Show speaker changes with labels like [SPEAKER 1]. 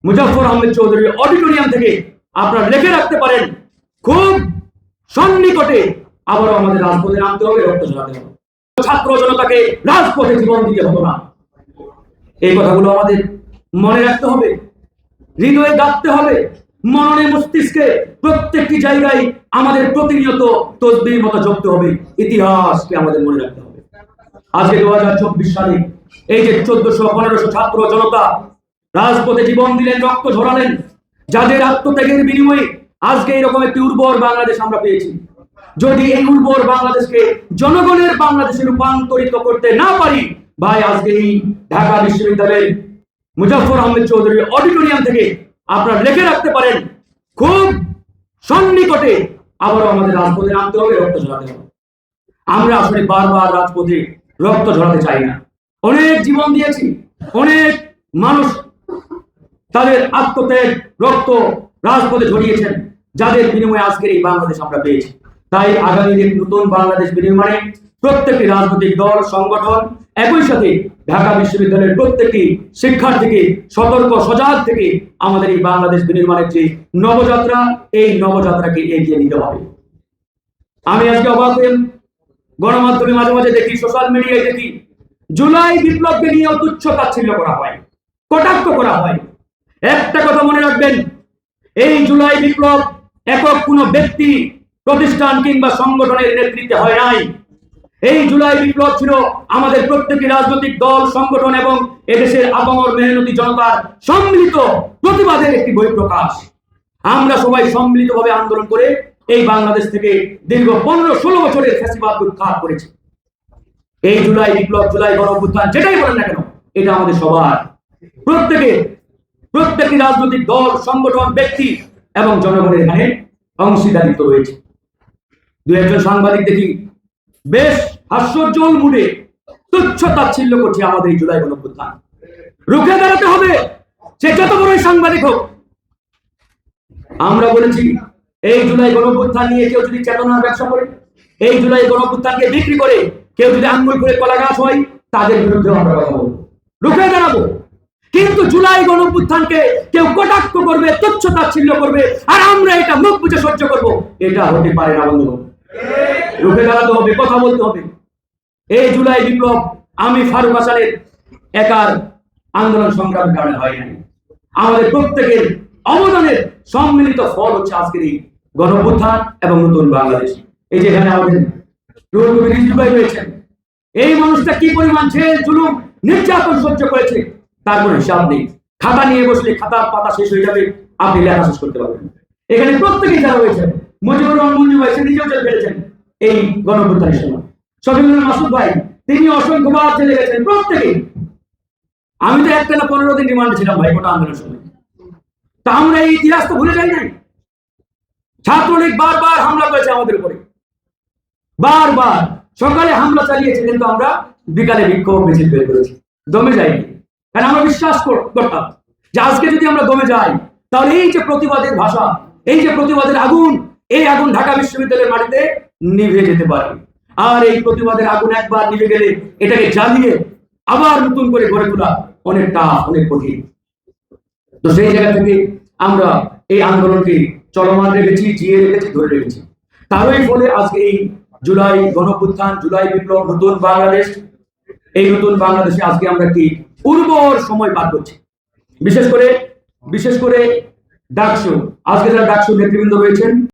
[SPEAKER 1] মুজাফফর আহমেদ চৌধুরীর অডিটোরিয়াম থেকে আপনারা লিখে রাখতে পারেন, খুব সন্নিকটে আবারও আমাদের রাজপথে নামতে হবে, রক্ত ঝরাতে হবে। ছাত্র জনতাকে রাজপথে জীবন দিতে হতো না। এই কথাগুলো আমাদের মনে রাখতে হবে, হৃদয়ে গাঁথতে হবে, মননে মস্তিষ্কে প্রত্যেকটি জায়গায় আমাদের প্রতিনিয়ত তসবির মতো জপতে হবে, ইতিহাসকে আমাদের মনে রাখতে হবে। আজকে 2024 সালে এই যে 1400-1500 ছাত্র জনতা রাজপথে জীবন দিলেন, রক্ত ঝরালেন, যাদের আত্মত্যাগের বিনিময়ে আজকে এরকম একটি উর্বর বাংলাদেশ আমরা পেয়েছি। যদি এই উর্বর বাংলাদেশকে জনগণের বাংলাদেশে রূপান্তরিত করতে না পারি, ভাই আজকে এই ঢাকা বিশ্ববিদ্যালয়ের মুজাফফর আহমেদ চৌধুরীর অডিটোরিয়াম থেকে আপনারা লিখে রাখতে পারেন, খুব সন্নিকটে আবারও আমাদের রাজপথে নামতে হবে, রক্ত ঝরাতে হবে। আমরা আসলে বারবার রাজপথে রক্ত ঝরাতে চাই না। অনেক জীবন দিয়েছি, অনেক মানুষ তাদের আত্মত্যাগ রক্ত রাজপথে ঝরিয়েছেন, যাদের বিনিময়ে আজকের এই বাংলাদেশ আমরা পেয়েছি। তাই আগামী দিন নতুন বাংলাদেশ বিনির্মাণে প্রত্যেকটি রাজনৈতিক দল, সংগঠন, একই সাথে ঢাকা বিশ্ববিদ্যালয়ের প্রত্যেকটি শিক্ষার্থীকে সতর্ক সজাগ থেকে আমাদের এই বাংলাদেশ বিনির্মাণের যে নবযাত্রা, এই নবযাত্রাকে এগিয়ে নিতে হবে। আমি আজকে অবাক হয়ে গণমাধ্যমে মাঝে মাঝে দেখি, সোশ্যাল মিডিয়ায় দেখি, জুলাই বিপ্লবকে নিয়েও তুচ্ছ তাচ্ছিল্য করা হয়, কটাক্ষ করা হয়। একটা কথা মনে রাখবেন, এই জুলাই বিপ্লব একক কোনো ব্যক্তি, প্রতিষ্ঠান কিংবা সংগঠনের নেতৃত্বে হয় নাই। এই জুলাই বিপ্লব ছিল আমাদের প্রত্যেকটি রাজনৈতিক দল, সংগঠন এবং এদেশের আপামর মেহনতি জনতার সম্মিলিত প্রতিবাদের একটি বহিঃপ্রকাশ। আমরা সবাই সম্মিলিতভাবে আন্দোলন করে এই বাংলাদেশ থেকে দীর্ঘ 15-16 বছরের ফ্যাসিবাদ উৎখাত করেছি। এই জুলাই বিপ্লব, জুলাই গণঅভ্যুত্থান, যেটাই বলেন না কেন, এটা আমাদের সবার, প্রত্যেকটি রাজনৈতিক দল, সংগঠন, ব্যক্তি এবং জনগণের এখানে অংশীদারিত্ব রয়েছে। দু একজন সাংবাদিক দেখি বেশ হাস্যোজ্জ্বল মুডে তুচ্ছ তাচ্ছিল্য করছে আমাদের এই জুলাই গণঅভ্যুত্থান। রুখে দাঁড়াতে হবে, সে যত বড়ই সাংবাদিক হোক। আমরা বলেছি, এই জুলাই গণঅভ্যুত্থান নিয়ে কেউ যদি চেতনার ব্যবসা করে, এই জুলাই গণঅভ্যুত্থানকে বিক্রি করে কেউ যদি আঙ্গুল করে কলা গাছ হয়, তাদের বিরুদ্ধে আমরা কথা বলবো, রুখে দাঁড়াবো। কিন্তু জুলাই গণঅভ্যুত্থানকে কেউ কটাক্ষ করবে, তুচ্ছ তাচ্ছিল্য করবে, আর আমরা এটা মুখ বুঝে সহ্য করব, এটা হতে পারে না বন্ধু। রুখে দাঁড়াতে হবে, কথা বলতে হবে। এই জুলাই বিপ্লব আমি ফারুক হাসানের একার আন্দোলন সংগ্রামের কারণে হয় নাই, আমাদের প্রত্যেকের অবদানের সম্মিলিত ফল হচ্ছে আজকের এই গণঅভ্যুত্থান এবং নতুন বাংলাদেশ। এই যে এখানে আমাদের রুহুল কবির রিজভী ভাই রয়েছেন, এই মানুষটা কি পরিমাণ জেল, জুলুম, নির্যাতন সহ্য করেছে তার কোনো হিসাব নেই। খাতা নিয়ে বসলে খাতার পাতা শেষ হয়ে যাবে, আপনি লেখা শেষ করতে পারবেন। এখানে প্রত্যেকেই যারা রয়েছেন, মুজিবুর রহমান মঞ্জু ভাই, সে নিজেও জেল খেটেছেন এই গণঅভ্যুত্থানের সময়। শফিকুল্লাহ মাসুদ ভাই, তিনি অসংখ্যবার জেলে গেছেন, প্রত্যেকেই। আমি তো একটা না 15 দিন রিমান্ডে ছিলাম ভাই গোটা আন্দোলনের সময়। তা আমরা এই ইতিহাস তো ভুলে যাই নাই। ছাত্রলীগ বারবার হামলা করেছে আমাদের উপরে, বারবার সকালে হামলা চালিয়েছে, কিন্তু আমরা বিকালে বিক্ষোভ মিছিল বের করেছি, দমে যাইনি। কারণ আমরা বিশ্বাস করতাম যে আজকে যদি আমরা দমে যাই, তাহলে এই যে প্রতিবাদের ভাষা, এই যে প্রতিবাদের আগুন, এই আগুন ঢাকা বিশ্ববিদ্যালয়ের মাটিতে নিভে যেতে পারে। আর এই প্রতিবাদের আগুন একবার নিভে গেলে এটাকে জ্বালিয়ে আবার নতুন করে গড়ে তোলা অনেক টাফ, অনেক কঠিন। তো সেই জায়গা থেকে আমরা এই আন্দোলনকে চলমান রেখেছি, জিয়ে রেখেছি, ধরে রেখেছি। তারই ফলে আজকে এই জুলাই গণঅভ্যুত্থান, জুলাই বিপ্লব, নতুন বাংলাদেশ, এই নতুন বাংলাদেশে আজকে আমরা একটি উর্বর সময় পার করছি। বিশেষ করে ডাকসু, আজকে যারা ডাকসু নেতৃবৃন্দ রয়েছেন,